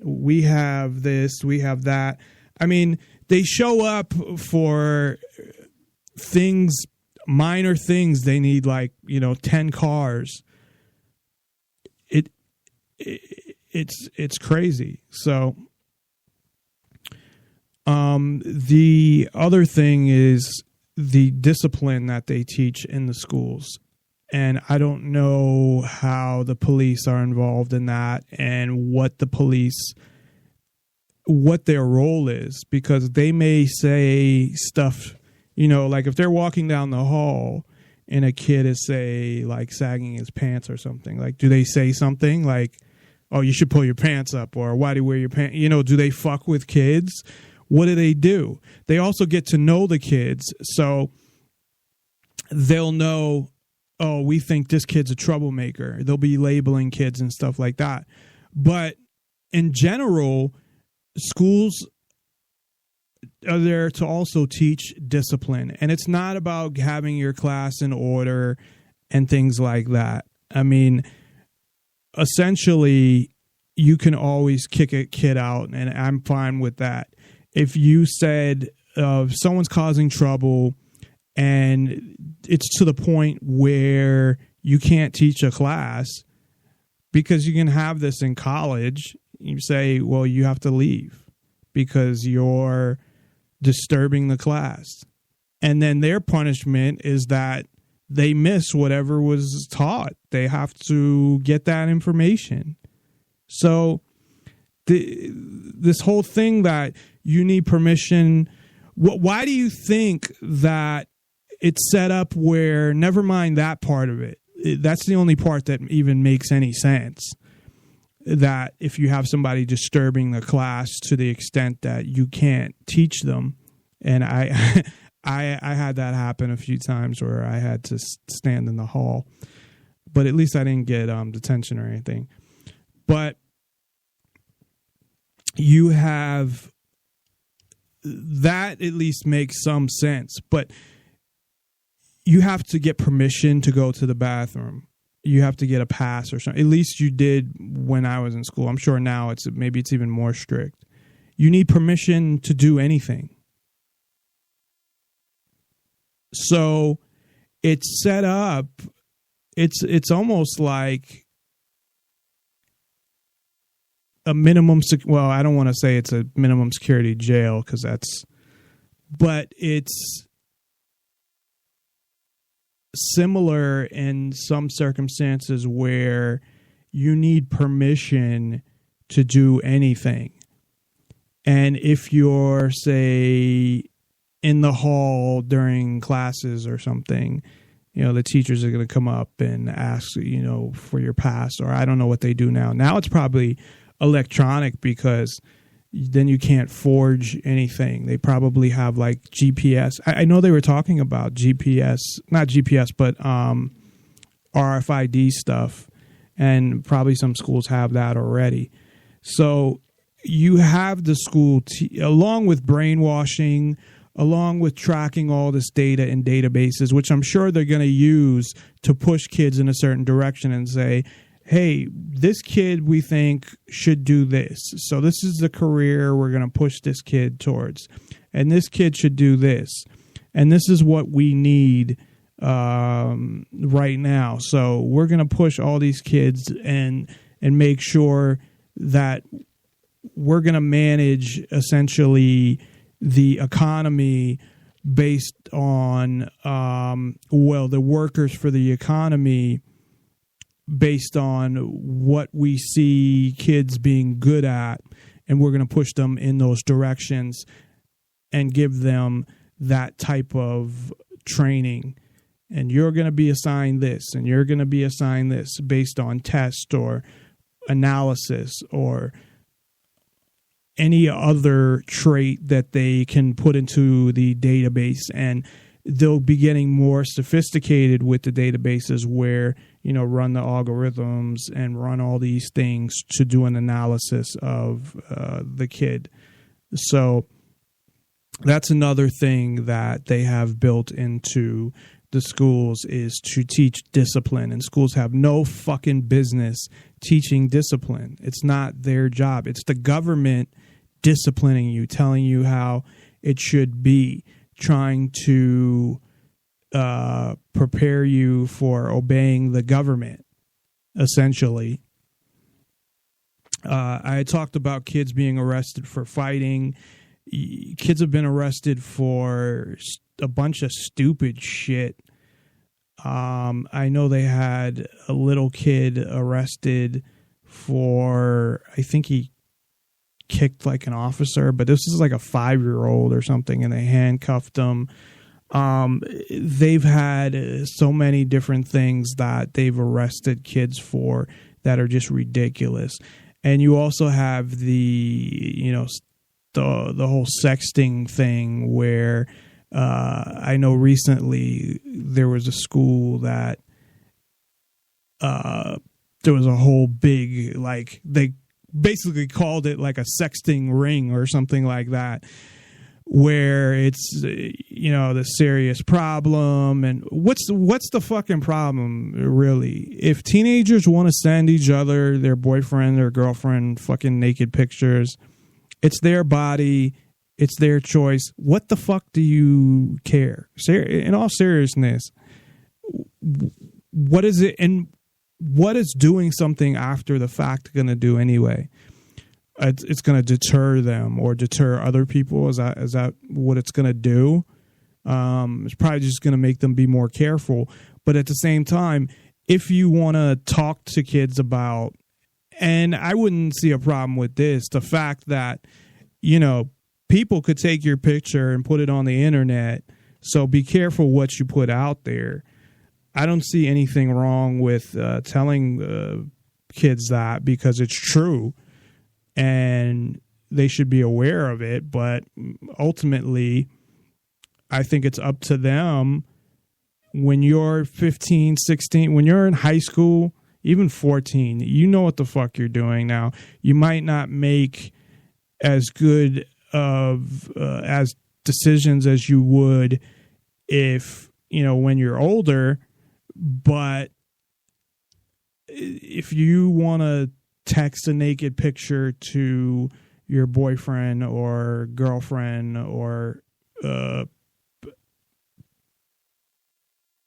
We have this, we have that. I mean, they show up for things, minor things. They need 10 cars. It's crazy. So the other thing is the discipline that they teach in the schools. And I don't know how the police are involved in that and what their role is, because they may say stuff, like if they're walking down the hall and a kid is, say, sagging his pants or something, do they say something like, oh, you should pull your pants up, or why do you wear your pants? Do they fuck with kids? What do? They also get to know the kids, so they'll know, oh, we think this kid's a troublemaker. They'll be labeling kids and stuff like that. But in general, schools are there to also teach discipline. And it's not about having your class in order and things like that. I mean, essentially, you can always kick a kid out, and I'm fine with that. If you said someone's causing trouble and it's to the point where you can't teach a class, because you can have this in college, you say, well, you have to leave because you're disturbing the class. And then their punishment is that they miss whatever was taught. They have to get that information. So this whole thing that you need permission, why do you think that it's set up where, never mind that part of it, that's the only part that even makes any sense, that if you have somebody disturbing the class to the extent that you can't teach them, and I had that happen a few times where I had to stand in the hall, but at least I didn't get detention or anything. But you have that, at least makes some sense, but you have to get permission to go to the bathroom. You have to get a pass or something. At least you did when I was in school. I'm sure now maybe it's even more strict. You need permission to do anything. So it's set up. It's almost like a minimum. Well, I don't want to say it's a minimum security jail but it's similar in some circumstances where you need permission to do anything. And if you're, say, in the hall during classes or something, the teachers are going to come up and ask, for your pass, or I don't know what they do now. Now it's probably electronic, because then you can't forge anything. They probably have GPS. I know they were talking about GPS, not GPS, but RFID stuff, and probably some schools have that already. So you have the school, along with brainwashing, along with tracking all this data in databases, which I'm sure they're going to use to push kids in a certain direction and say, hey, this kid we think should do this. So this is the career we're going to push this kid towards. And this kid should do this. And this is what we need right now. So we're going to push all these kids and make sure that we're going to manage essentially the economy based on, the workers for the economy based on what we see kids being good at, and we're going to push them in those directions and give them that type of training. And you're going to be assigned this, and you're going to be assigned this based on test or analysis or any other trait that they can put into the database. And they'll be getting more sophisticated with the databases where, run the algorithms and run all these things to do an analysis of the kid. So that's another thing that they have built into the schools is to teach discipline, and schools have no fucking business teaching discipline. It's not their job. It's the government disciplining you, telling you how it should be, trying to prepare you for obeying the government, essentially. I had talked about kids being arrested for fighting. Kids have been arrested for a bunch of stupid shit. I know they had a little kid arrested for, I think he kicked like an officer, but this is like a 5-year-old or something, and they handcuffed him. They've had so many different things that they've arrested kids for that are just ridiculous. And you also have the whole sexting thing where I know recently there was a school that there was a whole big, like, they basically called it like a sexting ring or something like that, where it's, the serious problem. And what's the fucking problem, really? If teenagers want to send each other, their boyfriend or girlfriend, fucking naked pictures, it's their body, it's their choice. What the fuck do you care? In all seriousness, what is it, and what is doing something after the fact going to do anyway? It's going to deter them or deter other people. Is that what it's going to do? It's probably just going to make them be more careful. But at the same time, if you want to talk to kids about, and I wouldn't see a problem with this, the fact that, people could take your picture and put it on the internet. So be careful what you put out there. I don't see anything wrong with telling kids that, because it's true and they should be aware of it. But ultimately, I think it's up to them when you're 15, 16, when you're in high school, even 14, you know what the fuck you're doing now. You might not make as good of as decisions as you would if, when you're older. But if you want to text a naked picture to your boyfriend or girlfriend or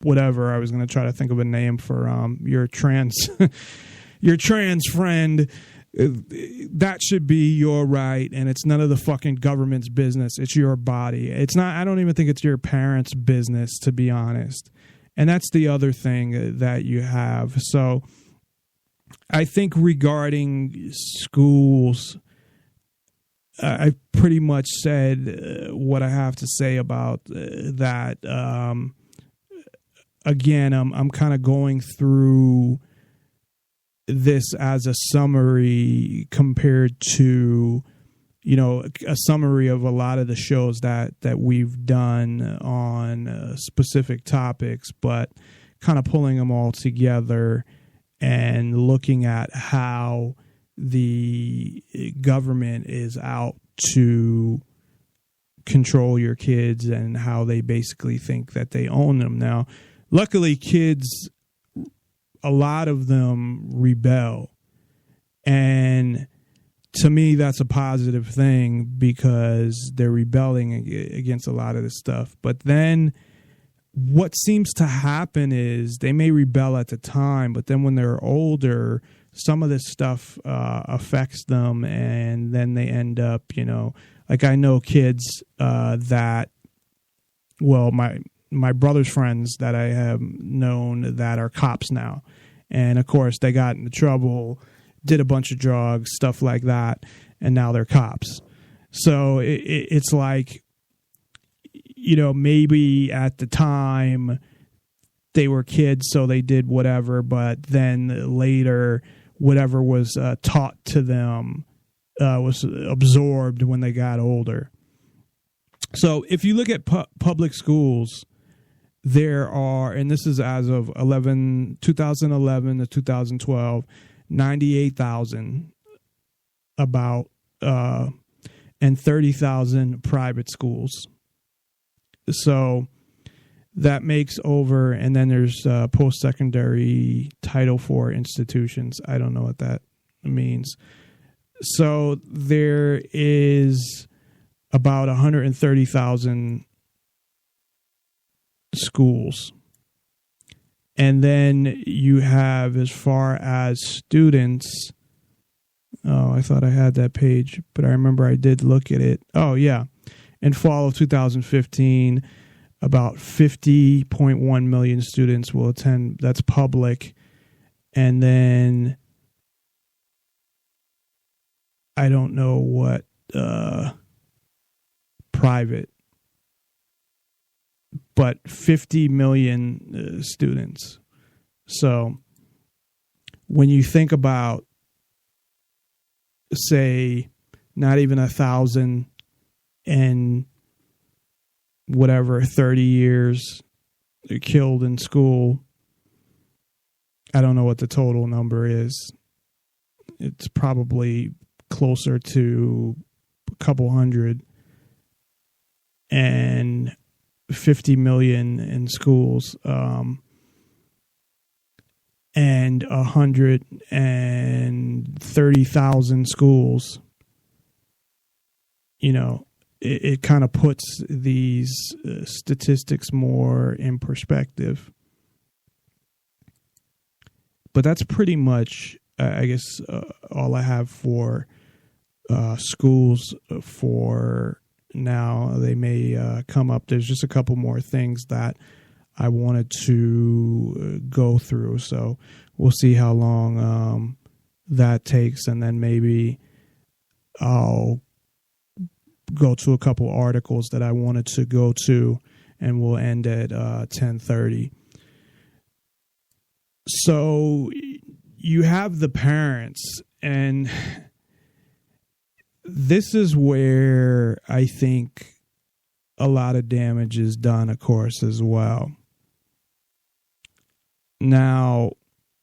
whatever, I was going to try to think of a name for your trans your trans friend, that should be your right, and it's none of the fucking government's business. It's your body. It's not. I don't even think it's your parents' business, to be honest. And that's the other thing that you have. So I think regarding schools, I've pretty much said what I have to say about that. Again, I'm kind of going through this as a summary compared to, a summary of a lot of the shows that we've done on specific topics, but kind of pulling them all together and looking at how the government is out to control your kids and how they basically think that they own them. Now, luckily, kids, a lot of them rebel. And to me, that's a positive thing because they're rebelling against a lot of this stuff. But then what seems to happen is they may rebel at the time, but then when they're older, some of this stuff affects them, and then they end up, like I know kids that, well, my brother's friends that I have known that are cops now. And of course they got into trouble, did a bunch of drugs, stuff like that. And now they're cops. So it's like, maybe at the time they were kids, so they did whatever, but then later whatever was taught to them was absorbed when they got older. So if you look at public schools, there are, and this is as of 2011 to 2012, 98,000 about, and 30,000 private schools. So that makes over, and then there's post-secondary Title IV institutions. I don't know what that means. So there is about 130,000 schools. And then you have, as far as students, I thought I had that page, but I remember I did look at it. Oh, yeah. In fall of 2015, about 50.1 million students will attend. That's public. And then I don't know what private, but 50 million students. So when you think about, say, not even 1,000 and whatever 30 years killed in school, I don't know what the total number is. It's probably closer to a couple hundred, and 50 million in schools, and 130,000 schools. You know, it kind of puts these statistics more in perspective. But that's pretty much, I guess, all I have for schools for now. They may come up. There's just a couple more things that I wanted to go through. So we'll see how long that takes, and then maybe I'll go to a couple articles that I wanted to go to, and we'll end at 10:30. So you have the parents, and this is where I think a lot of damage is done, of course, as well. Now,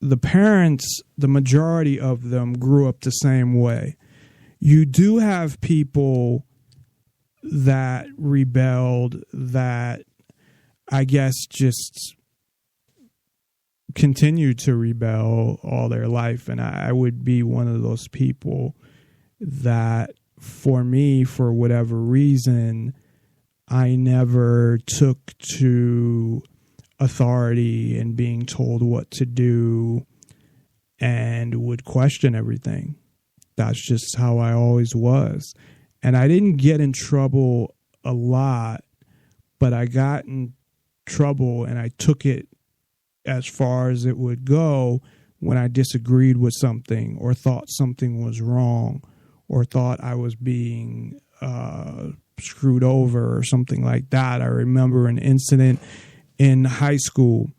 the parents, the majority of them grew up the same way. You do have people that rebelled, that I guess just continue to rebel all their life. And I would be one of those people that, for me, for whatever reason, I never took to authority and being told what to do and would question everything. That's just how I always was. And I didn't get in trouble a lot, but I got in trouble and I took it as far as it would go when I disagreed with something or thought something was wrong or thought I was being screwed over or something like that. I remember an incident in high school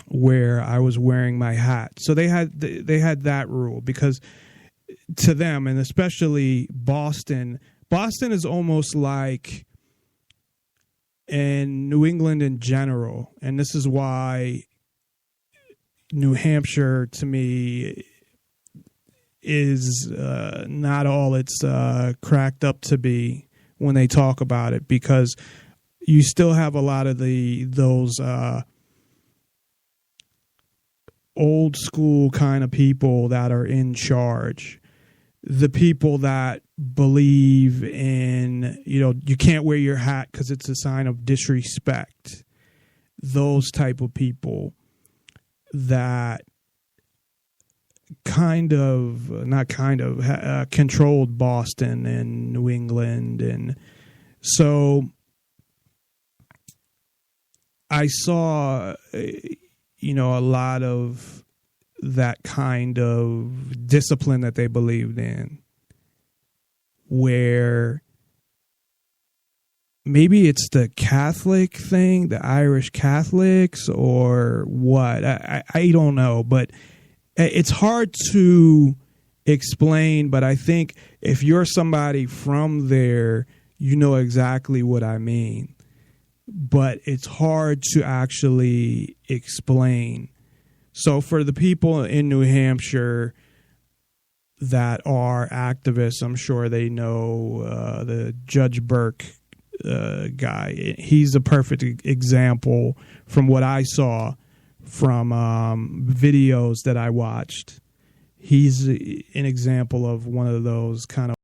where I was wearing my hat. So they had that rule, because to them, and especially Boston is almost like in New England in general. And this is why New Hampshire, to me, is not all it's cracked up to be when they talk about it, because you still have a lot of those old school kind of people that are in charge. The people that believe in, you can't wear your hat because it's a sign of disrespect. Those type of people that controlled Boston and New England. And so I saw, a lot of that kind of discipline that they believed in, where maybe it's the Catholic thing, the Irish Catholics, or what. I don't know, but it's hard to explain. But I think if you're somebody from there, you know exactly what I mean. But it's hard to actually explain. So for the people in New Hampshire that are activists, I'm sure they know the Judge Burke guy. He's a perfect example from what I saw from videos that I watched. He's an example of one of those kind of